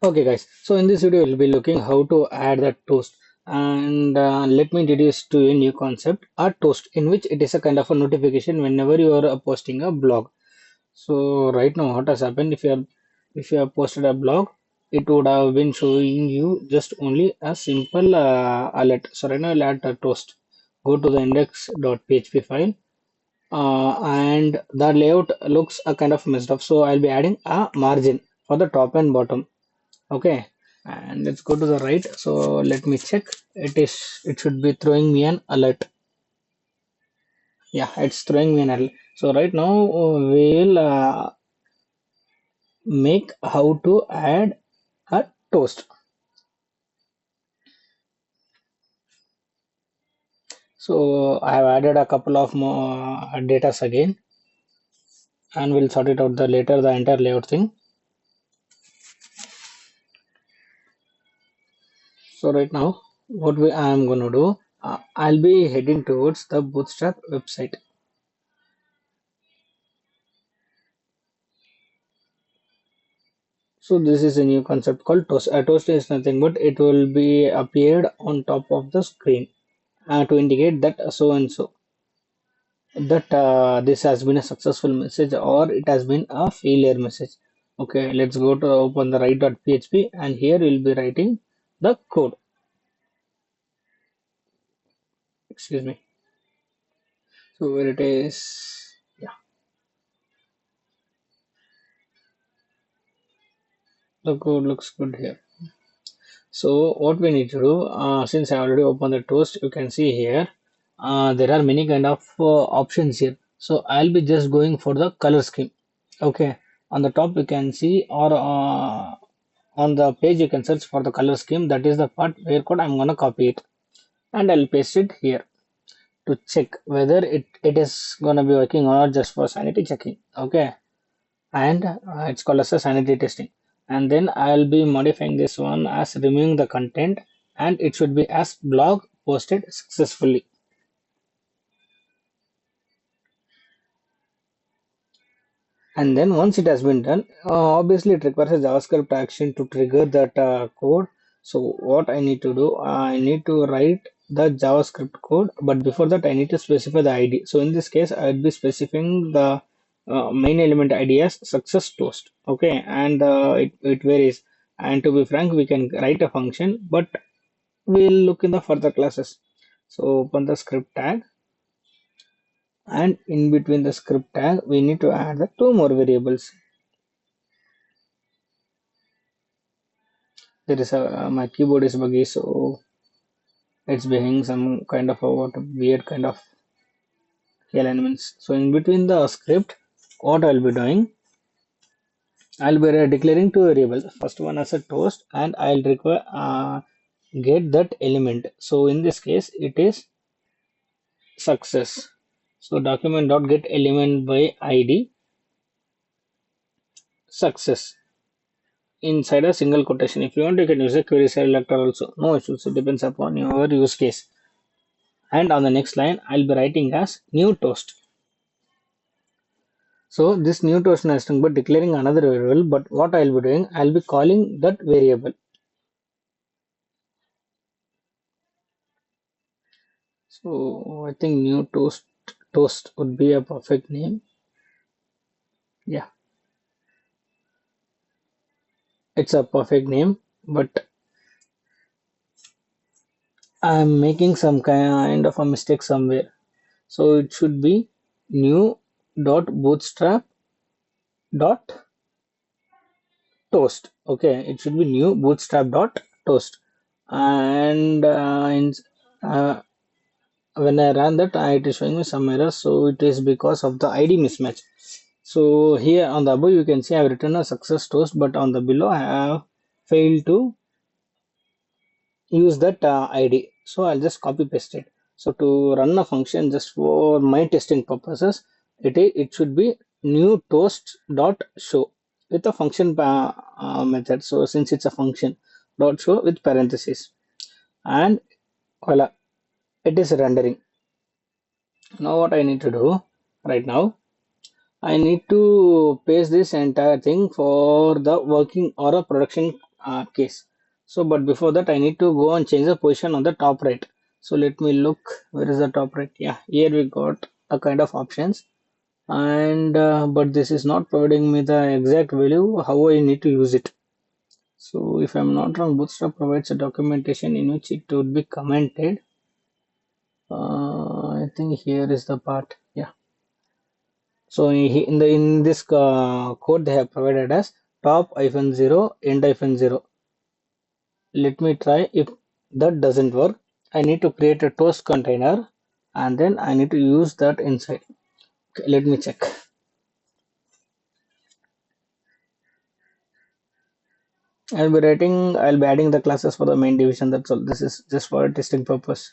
Okay, guys. So in this video, we'll be looking how to add the toast. And let me introduce to you a new concept, a toast, in which it is a kind of a notification whenever you are posting a blog. So right now, what has happened? If you have posted a blog, it would have been showing you just only a simple alert. So right now, I'll add a toast. Go to the index.php file, and the layout looks a kind of messed up. So I'll be adding a margin for the top and bottom. Okay, and let's go to the right. So let me check. It should be throwing me an alert. Yeah, it's throwing me an alert. So right now we'll make how to add a toast. So I have added a couple of more datas again, and we'll sort it out the later the entire layout thing. So right now what I am gonna do, I'll be heading towards the Bootstrap website. So this is a new concept called toast. A toast is nothing but it will be appeared on top of the screen to indicate that so and so that this has been a successful message or it has been a failure message. Okay, let's go to open the write.php and here we'll be writing the code. Excuse me. So where it is? Yeah, the code looks good here. So what we need to do, since I already opened the toast, you can see here there are many kind of options here. So I'll be just going for the color scheme. Okay, on the top you can see, or on the page you can search for the color scheme. That is the part where code I'm gonna copy it and I'll paste it here to check whether it is gonna be working or not, just for sanity checking. Okay, and it's called as a sanity testing, and then I'll be modifying this one as removing the content, and it should be as blog posted successfully. And then once it has been done, obviously it requires a JavaScript action to trigger that code. So what I need to do, I need to write the JavaScript code, but before that I need to specify the ID. So in this case I'll be specifying the main element ID as success toast. Okay, and it varies, and to be frank we can write a function, but we'll look in the further classes. So open the script tag, and in between the script tag we need to add the two more variables. There is a my keyboard is buggy, so it's behaving some kind of a what weird kind of elements. So in between the script, what I'll be doing, I'll be declaring two variables. First one as a toast, and I'll require get that element. So in this case, it is success. So document dot get element by ID success inside a single quotation. If you want, you can use a query selector also. No issues. It depends upon your use case. And on the next line, I'll be writing as new toast. So this new toast is nothing but declaring another variable, but what I'll be doing, I'll be calling that variable. So I think new toast would be a perfect name. Yeah, it's a perfect name, but I'm making some kind of a mistake somewhere. So it should be new dot bootstrap dot toast. Okay, it should be new bootstrap dot toast, and uh, when I ran that, it is showing me some errors. So it is because of the ID mismatch. So here on the above you can see I have written a success toast, but on the below I have failed to use that ID. So I'll just copy paste it. So to run a function just for my testing purposes, it should be new toast dot show with a function method. So since it's a function, dot show with parentheses, and voila, it is rendering. Now what I need to do right now, I need to paste this entire thing for the working or a production case. So, but before that, I need to go and change the position on the top right. So let me look. Where is the top right? Yeah, here we got a kind of options, and but this is not providing me the exact value how I need to use it. So if I'm not wrong, Bootstrap provides a documentation in which it would be commented. I think here is the part. Yeah. So in this code they have provided as top hyphen zero end hyphen zero. Let me try. If that doesn't work, I need to create a toast container and then I need to use that inside. Okay, let me check. I'll be adding the classes for the main division. That's all. This is just for a testing purpose.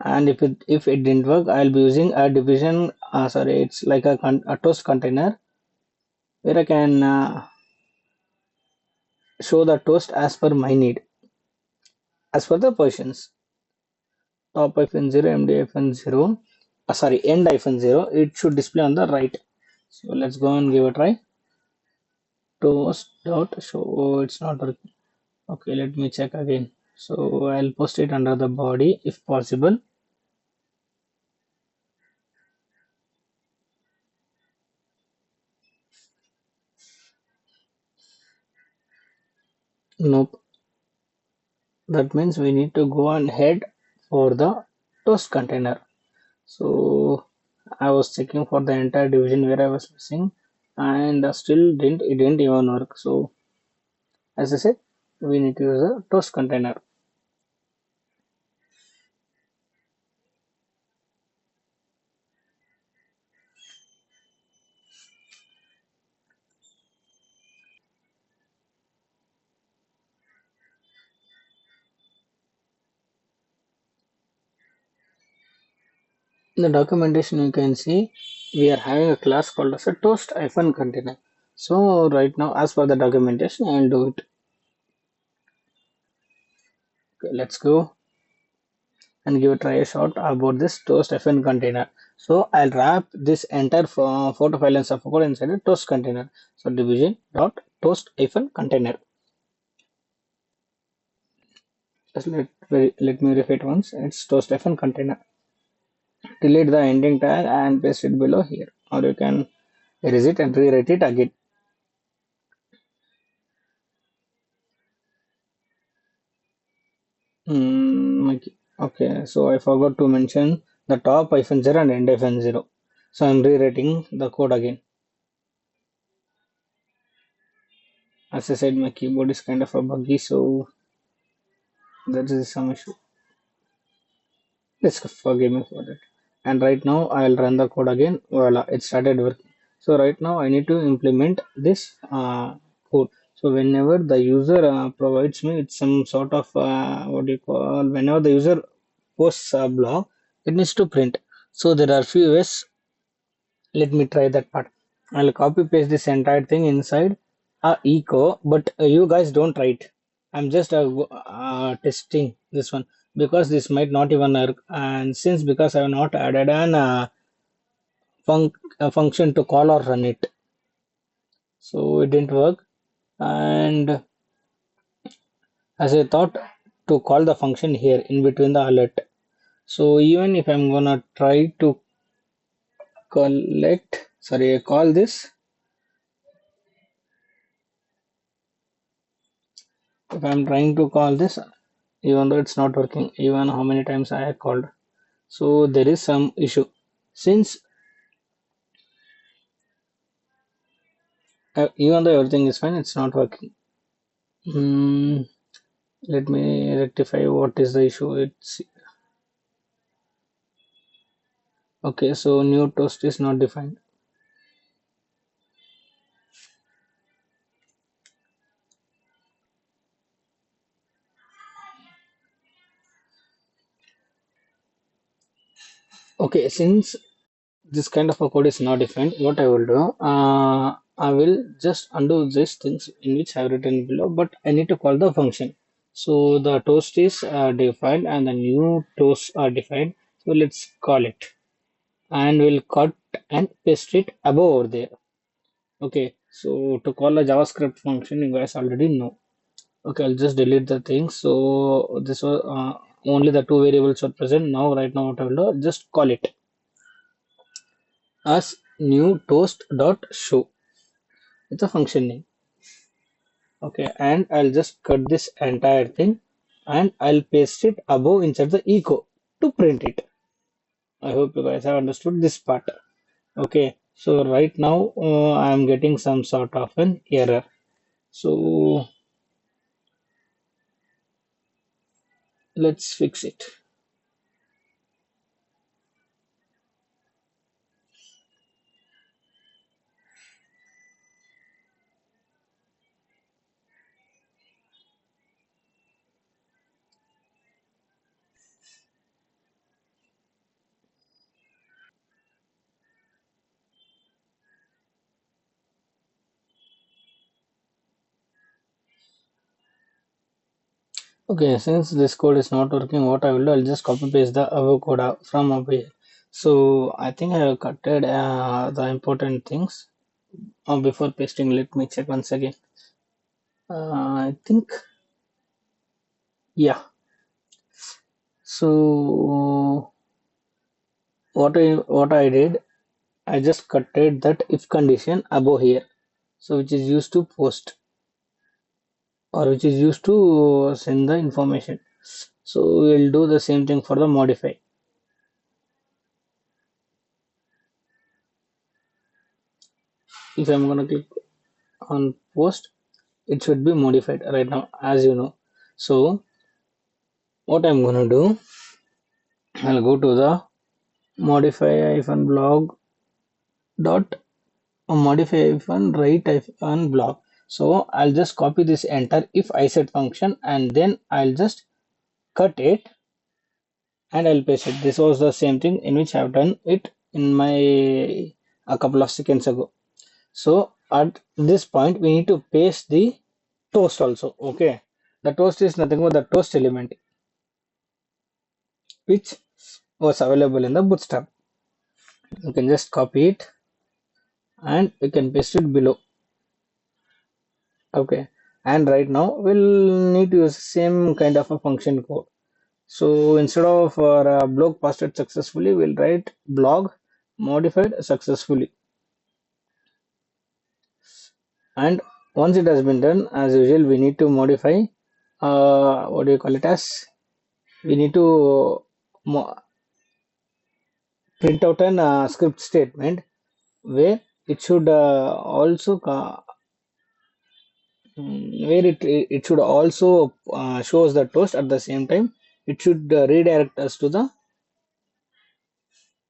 And if it didn't work, I'll be using a division. Sorry, it's like a toast container where I can show the toast as per my need, as per the positions. Top hyphen zero, MD hyphen zero. Sorry, end hyphen zero. It should display on the right. So let's go and give a try. Toast dot show. Oh, it's not working. Okay, let me check again. So I'll post it under the body if possible. Nope. That means we need to go and head for the toast container. So I was checking for the entire division where I was missing, and still it didn't even work. So as I said, we need to use a toast container. In the documentation, you can see we are having a class called as a toast hyphen container. So right now, as per the documentation, I'll do it. Okay, let's go and give a try a shot about this toast hyphen container. So I'll wrap this entire photo file and subcode inside a toast container. So division dot toast hyphen container. Just let me repeat once. It's toast hyphen container. Delete the ending tag and paste it below here, or you can erase it and rewrite it again. Okay, so I forgot to mention the top hyphen zero and end hyphen zero. So I'm rewriting the code again. As I said, my keyboard is kind of a buggy, so that is some issue. Please forgive me for that. And right now I'll run the code again. Voila, it started working. So right now I need to implement this code. So whenever the user provides me with some sort of what do you call, whenever the user posts a blog, it needs to print. So there are few ways. Let me try that part. I'll copy paste this entire thing inside a echo, but you guys don't try it. I'm just testing this one because this might not even work. And since because I have not added an a function to call or run it, so it didn't work. And as I thought to call the function here in between the alert. So even if I'm gonna try to call this. If I'm trying to call this, even though it's not working, even how many times I have called. So there is some issue. Since even though everything is fine, it's not working. Hmm, let me rectify what is the issue. It's okay. So new toast is not defined. Okay, since this kind of a code is not defined, what I will do, I will just undo these things in which I have written below, but I need to call the function. So the toast is defined and the new toast are defined. So let's call it and we'll cut and paste it above over there. Okay, so to call a JavaScript function, you guys already know. Okay, I'll just delete the thing. So this was only the two variables are present. Now right now what I will do, just call it as new toast dot show. It's a function name. Okay, and I'll just cut this entire thing and I'll paste it above inside the echo to print it. I hope you guys have understood this part. Okay, so right now I'm getting some sort of an error. So let's fix it. Okay, since this code is not working, what I will do, I'll just copy paste the above code from over here. So I think I have cutted the important things. Before pasting, let me check once again. I think, yeah. So what I did, I just cutted that if condition above here. So which is used to post or which is used to send the information. So we'll do the same thing for the modify. If I'm gonna click on post, it should be modified right now, as you know. So what I'm gonna do, I'll go to the modify-blog dot modify-write-blog. So I'll just copy this enter if I set function and then I'll just cut it and I'll paste it. This was the same thing in which I've done it in my a couple of seconds ago. So at this point we need to paste the toast also. Okay, the toast is nothing but the toast element which was available in the bootstrap. You can just copy it and you can paste it below. Okay, and right now we'll need to use same kind of a function code. So instead of blog posted successfully, we'll write blog modified successfully. And once it has been done, as usual, we need to modify. What do you call it as? We need to print out an script statement where it should also where it should also shows the toast at the same time. It should redirect us to the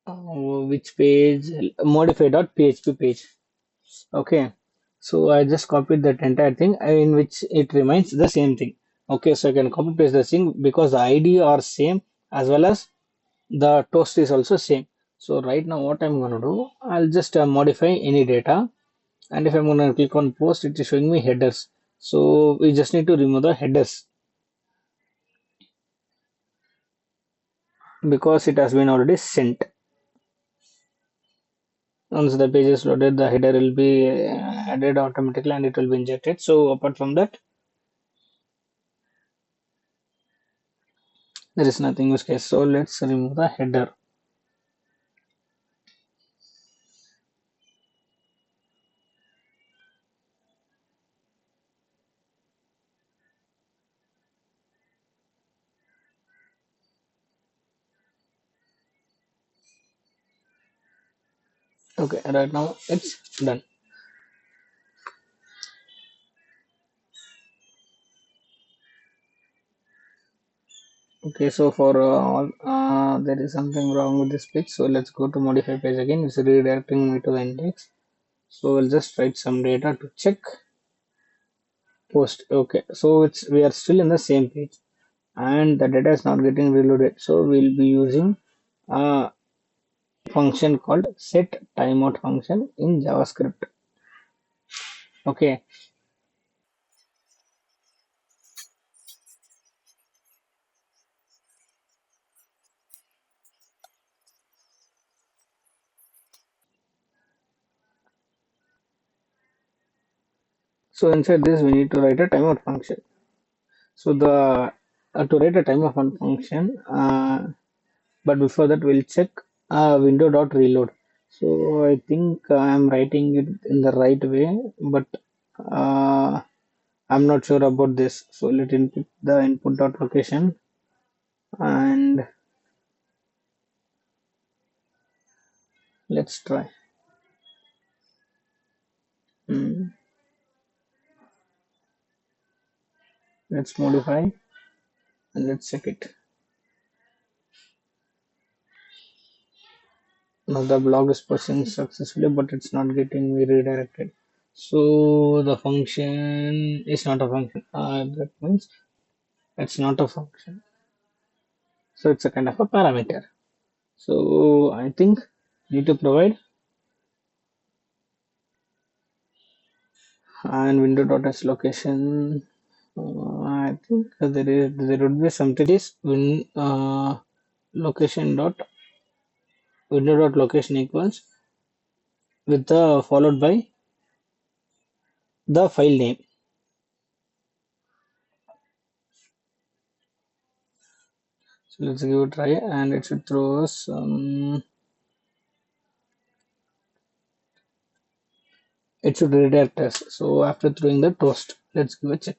which page, modify.php page. Okay, so I just copied that entire thing in which it remains the same thing. Okay, so I can copy paste the thing because the id are same as well as the toast is also same. So right now what I'm going to do, I'll just modify any data, and if I'm going to click on post, it is showing me headers. So we just need to remove the headers because it has been already sent. Once the page is loaded, the header will be added automatically and it will be injected. So apart from that, there is nothing use case. So let's remove the header. Okay, right now it's done. Okay, so for all there is something wrong with this page. So let's go to modify page again. It's redirecting me to the index. So we'll just write some data to check post. Okay, so it's we are still in the same page and the data is not getting reloaded. So we'll be using a function called set timeout function in JavaScript. Okay, so inside this we need to write a timeout function. So the to write a time of one function, but before that we'll check window dot reload. So I think I'm writing it in the right way, but uh, I'm not sure about this. So let input the input dot location, and let's try. Hmm. Let's modify and let's check it. Now the blog is processing successfully, but it's not getting me redirected. So the function is not a function. That means it's not a function. So it's a kind of a parameter. So I think need to provide and window.s location. I think there would be something is location dot window dot location equals with the followed by the file name. So let's give it a try, and it should throw us it should redirect us. So after throwing the toast, let's give a check.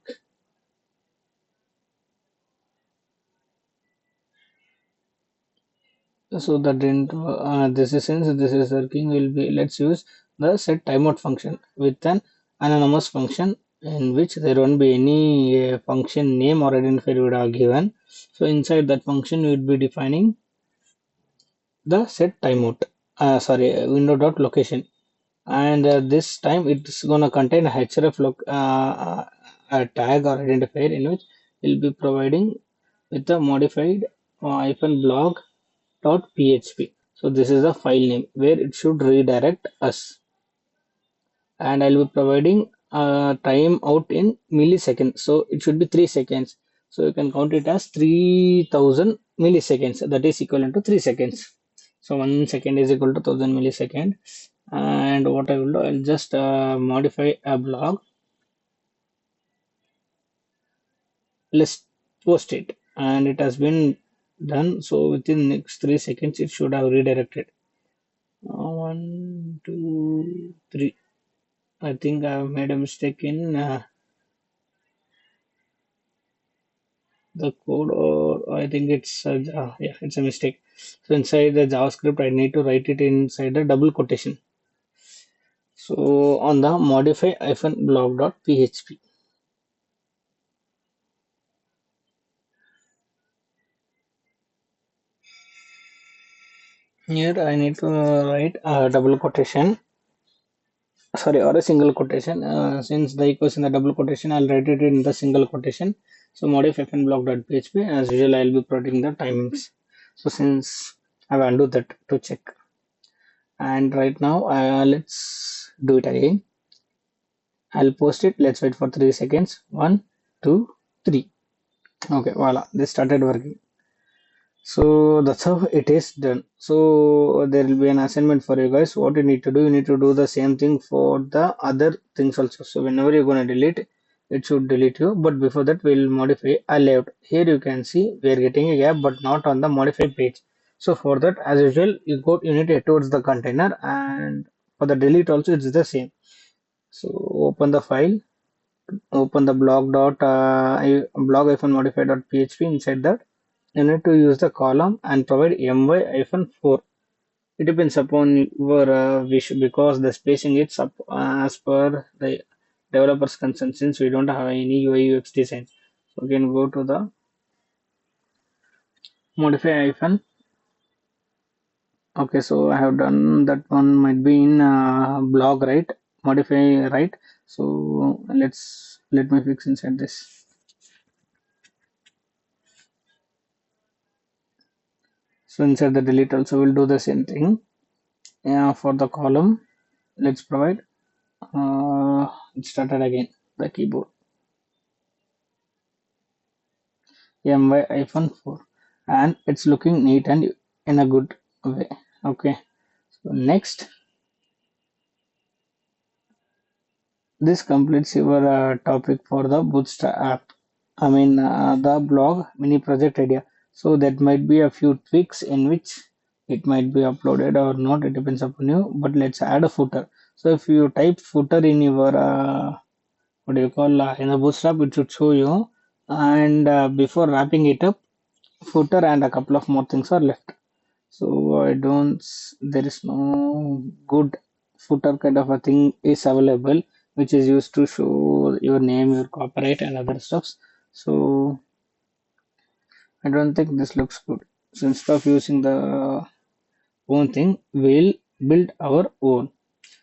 So that didn't this is since this is working, will be let's use the set timeout function with an anonymous function in which there won't be any function name or identifier would have given. So inside that function we would be defining the set timeout, sorry, window dot location, and this time it's gonna contain a href a tag or identifier in which we'll be providing with the modified hyphen blog dot php. So this is the file name where it should redirect us, and I'll be providing time out in milliseconds. So it should be 3 seconds. So you can count it as 3000 milliseconds. That is equivalent to 3 seconds. So 1 second is equal to 1000 millisecond. And what I will do, I'll just modify a blog. Let's post it, and it has been done. So within next 3 seconds, it should have redirected. 1, 2, 3. I think I've made a mistake in the code, or I think it's yeah, it's a mistake. So inside the JavaScript, I need to write it inside the double quotation. So on the modify hyphen blog dot php. Here I need to write a double quotation, sorry, or a single quotation. Since the equals in the double quotation, I'll write it in the single quotation. So modify hyphen blog dot php. As usual, I'll be providing the timings. So since I will undo that to check. And right now, let's do it again. I'll post it. Let's wait for 3 seconds. 1, 2, 3. Okay, voila, this started working. So that's how it is done. So there will be an assignment for you guys. What you need to do, you need to do the same thing for the other things also. So whenever you're gonna delete, it should delete you. But before that, we'll modify a layout. Here you can see we are getting a gap, but not on the modify page. So for that, as usual, you need to head towards the container, and for the delete also, it's the same. So open the file, open the blog hyphen modify dot php. Inside that, you need to use the column and provide my-4. It depends upon your wish, because the spacing is up as per the developer's consent, since we don't have any UI UX design. So we can go to the modify hyphen. Okay, so I have done that one, might be in blog, right? Modify, right? So let me fix inside this. So inside the delete also we'll do the same thing. Yeah, for the column, let's provide it started again the keyboard my-4, and it's looking neat and in a good way. Okay, so next, this completes your topic for the bootstrap app. the blog mini project idea. So that might be a few tweaks in which it might be uploaded or not. It depends upon you. But let's add a footer. So if you type footer in your what do you call in the Bootstrap, it should show you. And before wrapping it up, footer and a couple of more things are left. So I don't. There is no good footer kind of a thing is available, which is used to show your name, your copyright, and other stuffs. So I don't think this looks good. So instead of using the own thing, we'll build our own.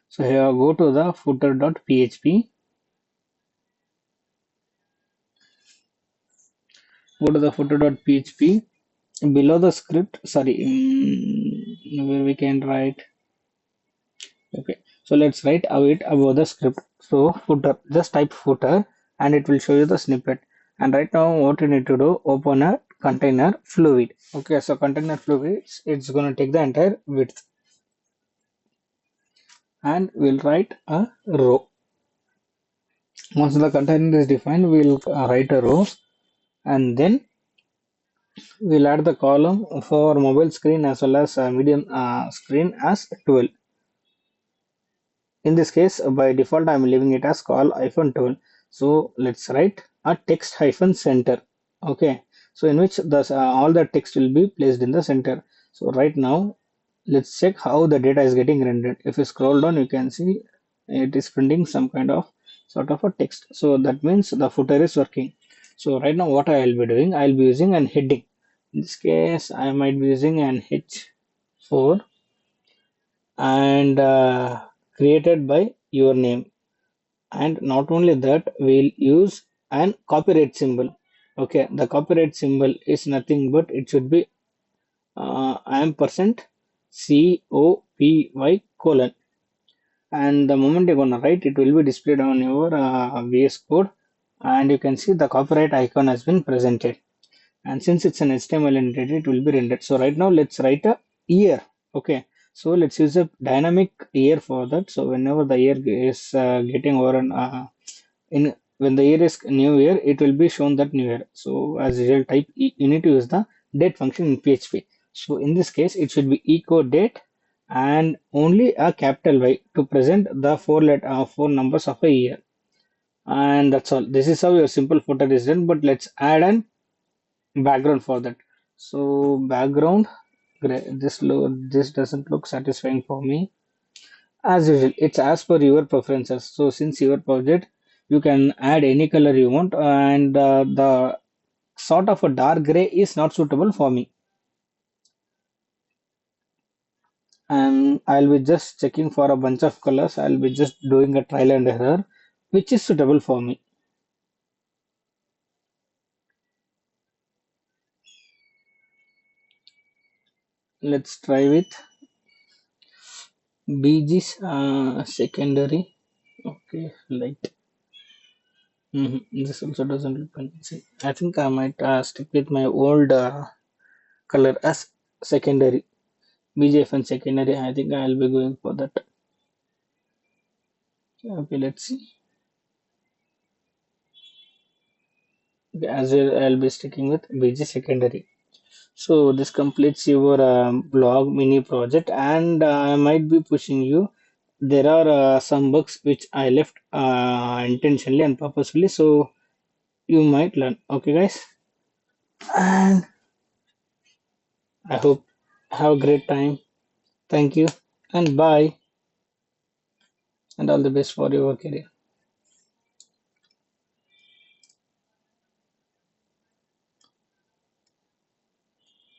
So here go to the footer.php. Go to the footer.php. Below the script, sorry, where we can write. Okay, so let's write it above the script. So footer, just type footer and it will show you the snippet. And right now what you need to do, open a container fluid. Okay, so container fluid, it's gonna take the entire width and we'll write a row. Once the container is defined, we'll write a row and then we'll add the column for mobile screen as well as medium screen as 12. In this case, by default, I'm leaving it as call hyphen tool. So let's write a text hyphen center. Okay. So in which the all the text will be placed in the center. So right now, let's check how the data is getting rendered. If you scroll down, you can see it is printing some kind of sort of a text. So that means the footer is working. So right now, what I'll be doing, I'll be using an heading. In this case, I might be using an H4 and created by your name, and not only that we'll use an copyright symbol. Okay, the copyright symbol is nothing but it should be ampersand copy colon, and the moment you're gonna write it will be displayed on your VS Code, and you can see the copyright icon has been presented. And since it's an HTML entity, it will be rendered. So right now let's write a year. Okay, so let's use a dynamic year for that. So whenever the year is getting over an in when the year is new year, it will be shown that new year. So as usual, type you need to use the date function in PHP. So in this case, it should be echo date and only a capital Y to present the four numbers of a year. And that's all. This is how your simple footer is done. But let's add an background for that. So background, this doesn't look satisfying for me. As usual, it's as per your preferences. So since your project, you can add any color you want, and the sort of a dark gray is not suitable for me. And I'll be just checking for a bunch of colors. I'll be just doing a trial and error, which is suitable for me. Let's try with BG's secondary. Okay, light. This also doesn't look convincing. I think I might stick with my old color as secondary. BJFN secondary. I think I'll be going for that. Okay, let's see. Okay, as well, I'll be sticking with BG secondary. So this completes your blog mini project, and I might be pushing you. There are some bugs which I left intentionally and purposefully, so you might learn. Okay, guys, and I hope have a great time. Thank you and bye, and all the best for your career.